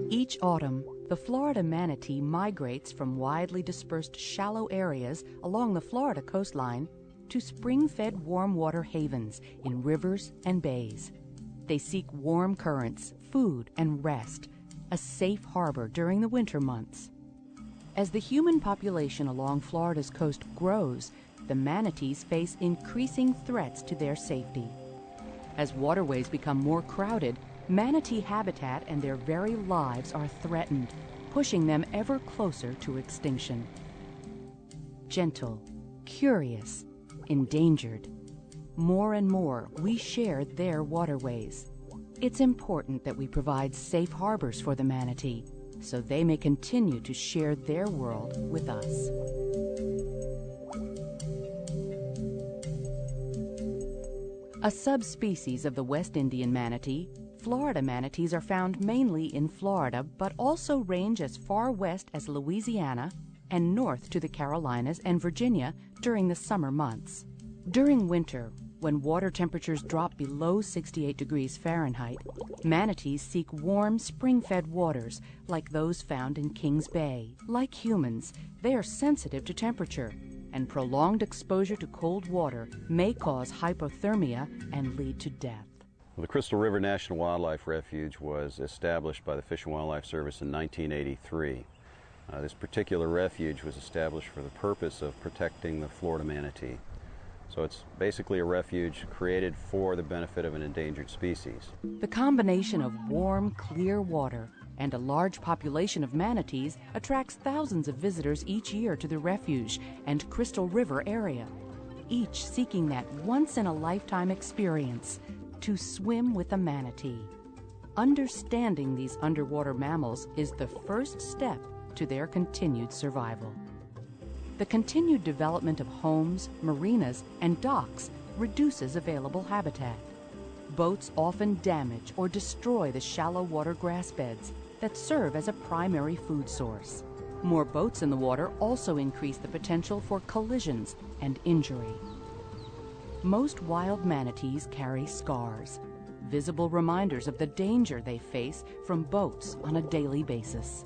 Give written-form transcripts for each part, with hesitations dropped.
Each autumn, the Florida manatee migrates from widely dispersed shallow areas along the Florida coastline to spring-fed warm water havens in rivers and bays. They seek warm currents, food, and rest, a safe harbor during the winter months. As the human population along Florida's coast grows, the manatees face increasing threats to their safety. As waterways become more crowded, manatee habitat and their very lives are threatened, pushing them ever closer to extinction. Gentle, curious, endangered. More and more, we share their waterways. It's important that we provide safe harbors for the manatee, so they may continue to share their world with us. A subspecies of the West Indian manatee, Florida manatees are found mainly in Florida, but also range as far west as Louisiana and north to the Carolinas and Virginia during the summer months. During winter, when water temperatures drop below 68 degrees Fahrenheit, manatees seek warm, spring-fed waters like those found in Kings Bay. Like humans, they are sensitive to temperature, and prolonged exposure to cold water may cause hypothermia and lead to death. Well, the Crystal River National Wildlife Refuge was established by the Fish and Wildlife Service in 1983. This particular refuge was established for the purpose of protecting the Florida manatee. So it's basically a refuge created for the benefit of an endangered species. The combination of warm, clear water and a large population of manatees attracts thousands of visitors each year to the refuge and Crystal River area, each seeking that once-in-a-lifetime experience to swim with a manatee. Understanding these underwater mammals is the first step to their continued survival. The continued development of homes, marinas, and docks reduces available habitat. Boats often damage or destroy the shallow water grass beds that serve as a primary food source. More boats in the water also increase the potential for collisions and injury. Most wild manatees carry scars, visible reminders of the danger they face from boats on a daily basis.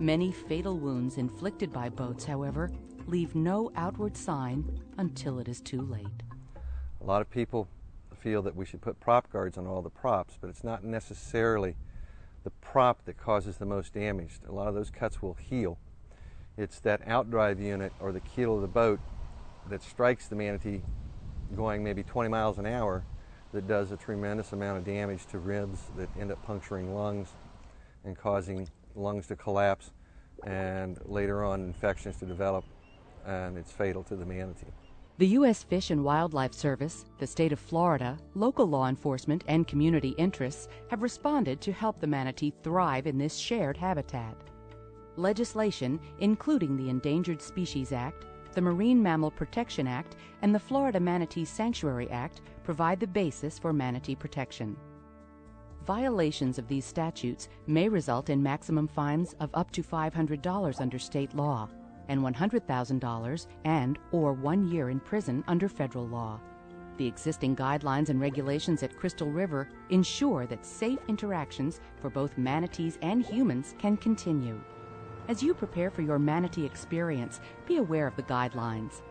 Many fatal wounds inflicted by boats, however, leave no outward sign until it is too late. A lot of people feel that we should put prop guards on all the props, but it's not necessarily the prop that causes the most damage. A lot of those cuts will heal. It's that outdrive unit or the keel of the boat that strikes the manatee going maybe 20 miles an hour that does a tremendous amount of damage to ribs that end up puncturing lungs and causing lungs to collapse and later on infections to develop, and it's fatal to the manatee. The U.S. Fish and Wildlife Service, the state of Florida, local law enforcement, and community interests have responded to help the manatee thrive in this shared habitat. Legislation, including the Endangered Species Act, the Marine Mammal Protection Act, and the Florida Manatee Sanctuary Act, provide the basis for manatee protection. Violations of these statutes may result in maximum fines of up to $500 under state law and $100,000 and/or 1 year in prison under federal law. The existing guidelines and regulations at Crystal River ensure that safe interactions for both manatees and humans can continue. As you prepare for your manatee experience, be aware of the guidelines.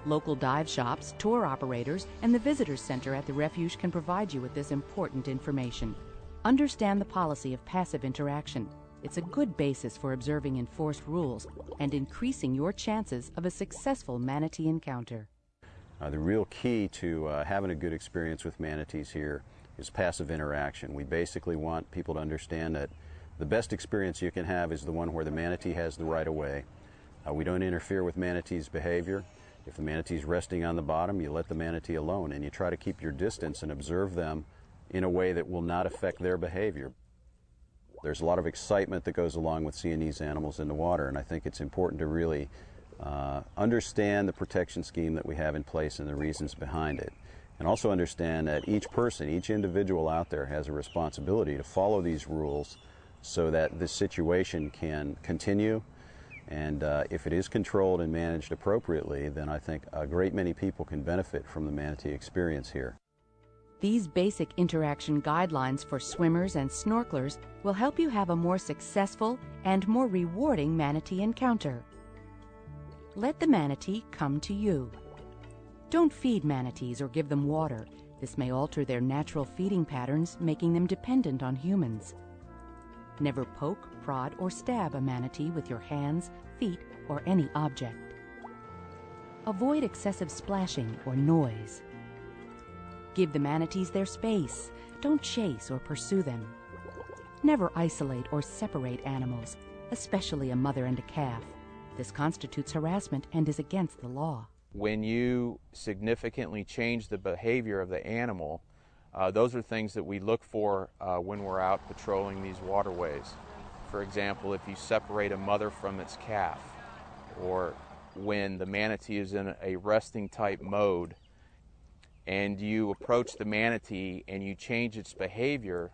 Local dive shops, tour operators, and the visitor center at the refuge can provide you with this important information. Understand the policy of passive interaction. It's a good basis for observing enforced rules and increasing your chances of a successful manatee encounter. The real key to having a good experience with manatees here is passive interaction. We basically want people to understand that the best experience you can have is the one where the manatee has the right of way. We don't interfere with manatee's behavior. If the manatee's resting on the bottom, you let the manatee alone and you try to keep your distance and observe them in a way that will not affect their behavior. There's a lot of excitement that goes along with seeing these animals in the water, and I think it's important to really understand the protection scheme that we have in place and the reasons behind it. And also understand that each person, each individual out there has a responsibility to follow these rules so that this situation can continue. And if it is controlled and managed appropriately, then I think a great many people can benefit from the manatee experience here. These basic interaction guidelines for swimmers and snorkelers will help you have a more successful and more rewarding manatee encounter. Let the manatee come to you. Don't feed manatees or give them water. This may alter their natural feeding patterns, making them dependent on humans. Never poke, prod, or stab a manatee with your hands, feet, or any object. Avoid excessive splashing or noise. Give the manatees their space. Don't chase or pursue them. Never isolate or separate animals, especially a mother and a calf. This constitutes harassment and is against the law. When you significantly change the behavior of the animal, those are things that we look for when we're out patrolling these waterways. For example, if you separate a mother from its calf, or when the manatee is in a resting type mode and you approach the manatee and you change its behavior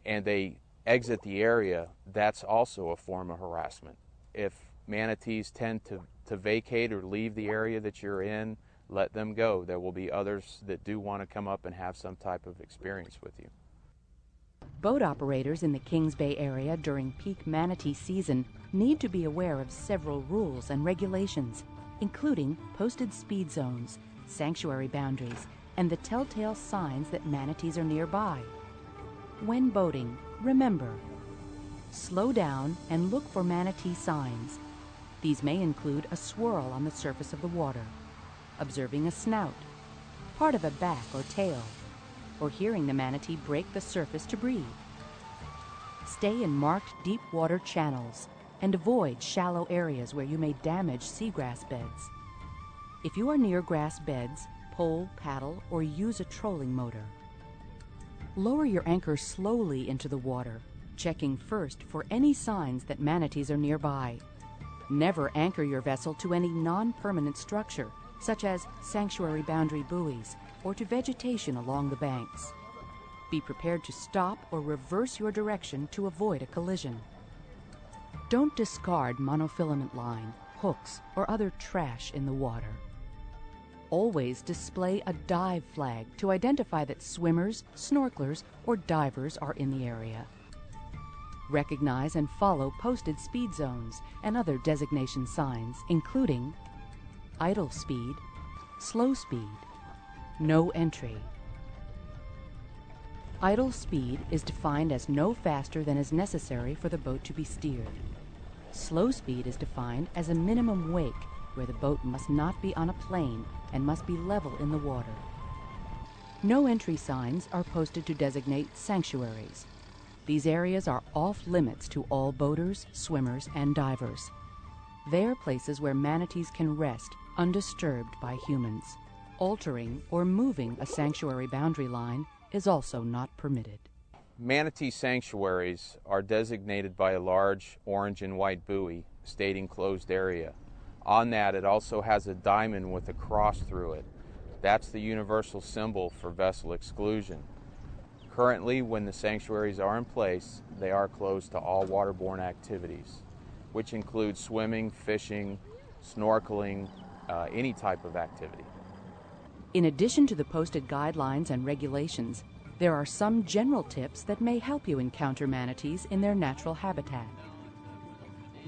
and they exit the area, that's also a form of harassment. If manatees tend to vacate or leave the area that you're in, let them go. There will be others that do want to come up and have some type of experience with you. Boat operators in the Kings Bay area during peak manatee season need to be aware of several rules and regulations, including posted speed zones, sanctuary boundaries, and the telltale signs that manatees are nearby. When boating, remember, slow down and look for manatee signs. These may include a swirl on the surface of the water, observing a snout, part of a back or tail, or hearing the manatee break the surface to breathe. Stay in marked deep water channels and avoid shallow areas where you may damage seagrass beds. If you are near grass beds, pole, paddle, or use a trolling motor. Lower your anchor slowly into the water, checking first for any signs that manatees are nearby. Never anchor your vessel to any non-permanent structure, such as sanctuary boundary buoys, or to vegetation along the banks. Be prepared to stop or reverse your direction to avoid a collision. Don't discard monofilament line, hooks, or other trash in the water. Always display a dive flag to identify that swimmers, snorkelers, or divers are in the area. Recognize and follow posted speed zones and other designation signs, including idle speed, slow speed, no entry. Idle speed is defined as no faster than is necessary for the boat to be steered. Slow speed is defined as a minimum wake, where the boat must not be on a plane and must be level in the water. No entry signs are posted to designate sanctuaries. These areas are off limits to all boaters, swimmers, and divers. They are places where manatees can rest undisturbed by humans. Altering or moving a sanctuary boundary line is also not permitted. Manatee sanctuaries are designated by a large orange and white buoy stating closed area. On that, it also has a diamond with a cross through it. That's the universal symbol for vessel exclusion. Currently, when the sanctuaries are in place, they are closed to all waterborne activities, which include swimming, fishing, snorkeling, any type of activity. In addition to the posted guidelines and regulations, there are some general tips that may help you encounter manatees in their natural habitat.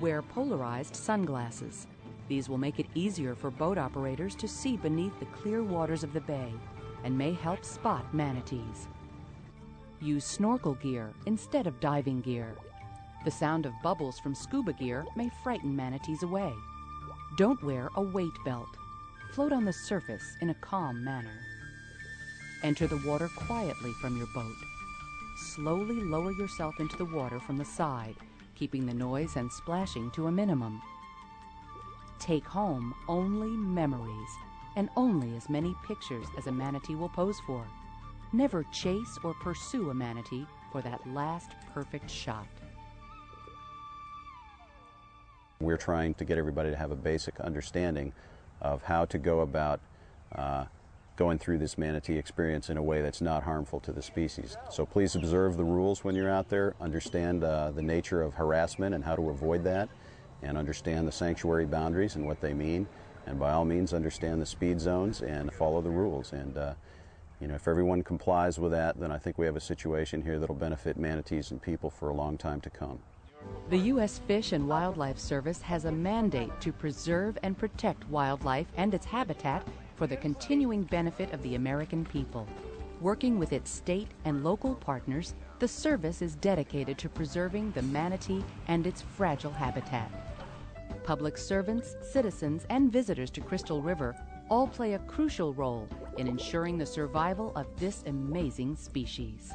Wear polarized sunglasses. These will make it easier for boat operators to see beneath the clear waters of the bay and may help spot manatees. Use snorkel gear instead of diving gear. The sound of bubbles from scuba gear may frighten manatees away. Don't wear a weight belt. Float on the surface in a calm manner. Enter the water quietly from your boat. Slowly lower yourself into the water from the side, keeping the noise and splashing to a minimum. Take home only memories and only as many pictures as a manatee will pose for. Never chase or pursue a manatee for that last perfect shot. We're trying to get everybody to have a basic understanding of how to go about going through this manatee experience in a way that's not harmful to the species. So please observe the rules when you're out there, understand the nature of harassment and how to avoid that, and understand the sanctuary boundaries and what they mean, and by all means understand the speed zones and follow the rules. And You know, if everyone complies with that, then I think we have a situation here that'll benefit manatees and people for a long time to come. The U.S. Fish and Wildlife Service has a mandate to preserve and protect wildlife and its habitat for the continuing benefit of the American people. Working with its state and local partners, the service is dedicated to preserving the manatee and its fragile habitat. Public servants, citizens, and visitors to Crystal River all play a crucial role in ensuring the survival of this amazing species.